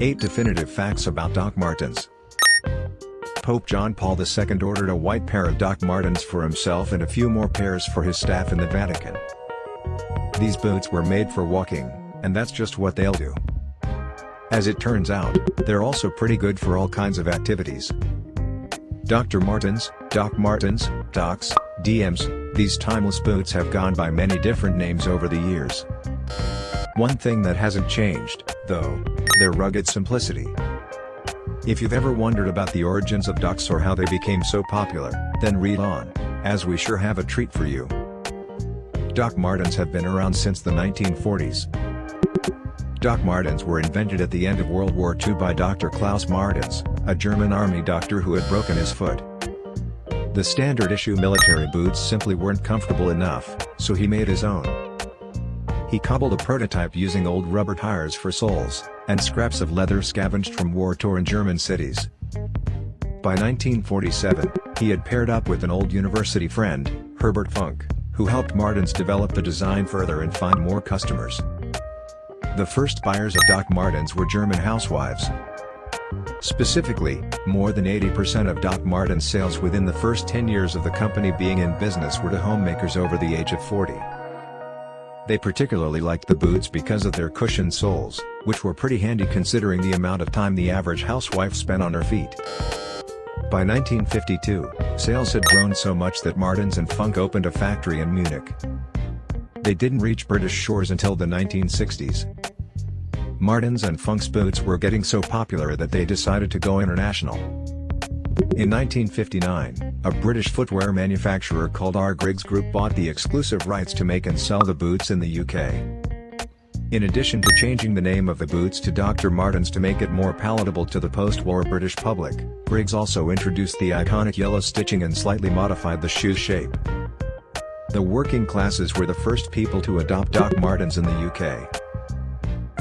8 Definitive Facts about Doc Martens. Pope John Paul II ordered a white pair of Doc Martens for himself and a few more pairs for his staff in the Vatican. These boots were made for walking, and that's just what they'll do. As it turns out, they're also pretty good for all kinds of activities. Dr. Martens, Doc Martens, Docs, DMs, these timeless boots have gone by many different names over the years. One thing that hasn't changed, though, their rugged simplicity. If you've ever wondered about the origins of Docs or how they became so popular, then read on, as we sure have a treat for you. Doc Martens have been around since the 1940s. Doc Martens were invented at the end of World War II by Dr. Klaus Martens, a German army doctor who had broken his foot. The standard-issue military boots simply weren't comfortable enough, so he made his own. He cobbled a prototype using old rubber tires for soles, and scraps of leather scavenged from war-torn German cities. By 1947, he had paired up with an old university friend, Herbert Funk, who helped Martens develop the design further and find more customers. The first buyers of Doc Martens were German housewives. Specifically, more than 80% of Doc Martens sales within the first 10 years of the company being in business were to homemakers over the age of 40. They particularly liked the boots because of their cushioned soles, which were pretty handy considering the amount of time the average housewife spent on her feet. By 1952, sales had grown so much that Martens and Funk opened a factory in Munich. They didn't reach British shores until the 1960s. Martens and Funk's boots were getting so popular that they decided to go international. In 1959, a British footwear manufacturer called R. Griggs Group bought the exclusive rights to make and sell the boots in the UK. In addition to changing the name of the boots to Dr. Martens to make it more palatable to the post-war British public, Griggs also introduced the iconic yellow stitching and slightly modified the shoe's shape. The working classes were the first people to adopt Doc Martens in the UK.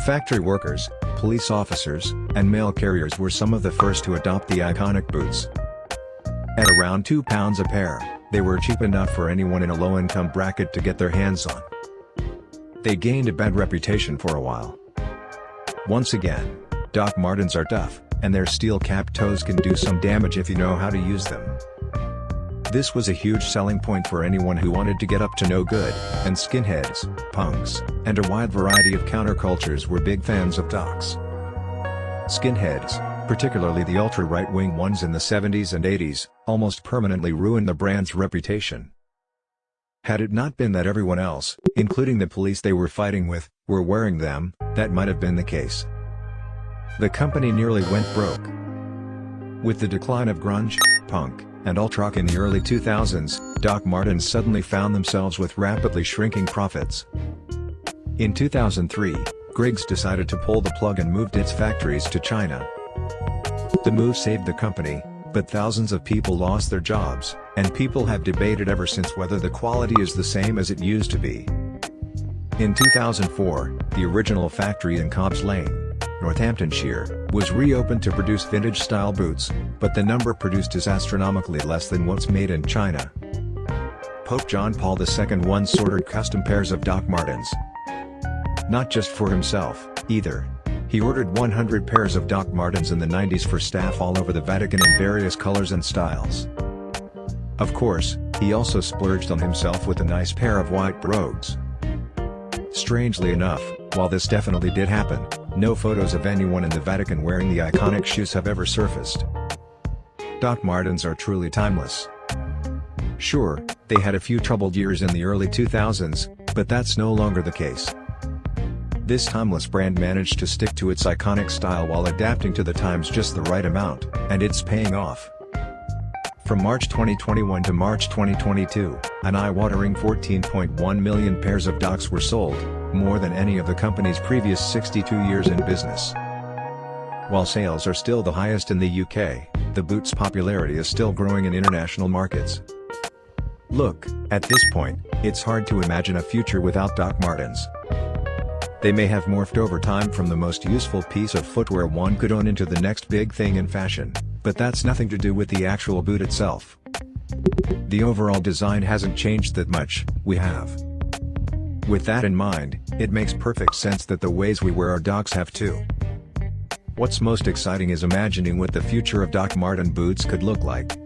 Factory workers, police officers, and mail carriers were some of the first to adopt the iconic boots. At around £2 a pair, they were cheap enough for anyone in a low-income bracket to get their hands on. They gained a bad reputation for a while. Once again, Doc Martens are tough, and their steel-capped toes can do some damage if you know how to use them. This was a huge selling point for anyone who wanted to get up to no good, and skinheads, punks, and a wide variety of countercultures were big fans of Docs. Skinheads, particularly the ultra-right-wing ones in the 70s and 80s, almost permanently ruined the brand's reputation. Had it not been that everyone else, including the police they were fighting with, were wearing them, that might have been the case. The company nearly went broke. With the decline of grunge, punk, and alt-rock in the early 2000s, Doc Martens suddenly found themselves with rapidly shrinking profits. In 2003, Griggs decided to pull the plug and moved its factories to China. The move saved the company, but thousands of people lost their jobs, and people have debated ever since whether the quality is the same as it used to be. In 2004, the original factory in Cobbs Lane, Northamptonshire, was reopened to produce vintage-style boots, but the number produced is astronomically less than what's made in China. Pope John Paul II once ordered custom pairs of Doc Martens. Not just for himself, either. He ordered 100 pairs of Doc Martens in the 90s for staff all over the Vatican in various colors and styles. Of course, he also splurged on himself with a nice pair of white brogues. Strangely enough, while this definitely did happen, no photos of anyone in the Vatican wearing the iconic shoes have ever surfaced. Doc Martens are truly timeless. Sure, they had a few troubled years in the early 2000s, but that's no longer the case. This timeless brand managed to stick to its iconic style while adapting to the times just the right amount, and it's paying off. From March 2021 to March 2022, an eye-watering 14.1 million pairs of Docs were sold, more than any of the company's previous 62 years in business. While sales are still the highest in the UK, the boot's popularity is still growing in international markets. Look, at this point, it's hard to imagine a future without Doc Martens. They may have morphed over time from the most useful piece of footwear one could own into the next big thing in fashion, but that's nothing to do with the actual boot itself. The overall design hasn't changed that much, we have. With that in mind, it makes perfect sense that the ways we wear our Docs have too. What's most exciting is imagining what the future of Doc Marten boots could look like.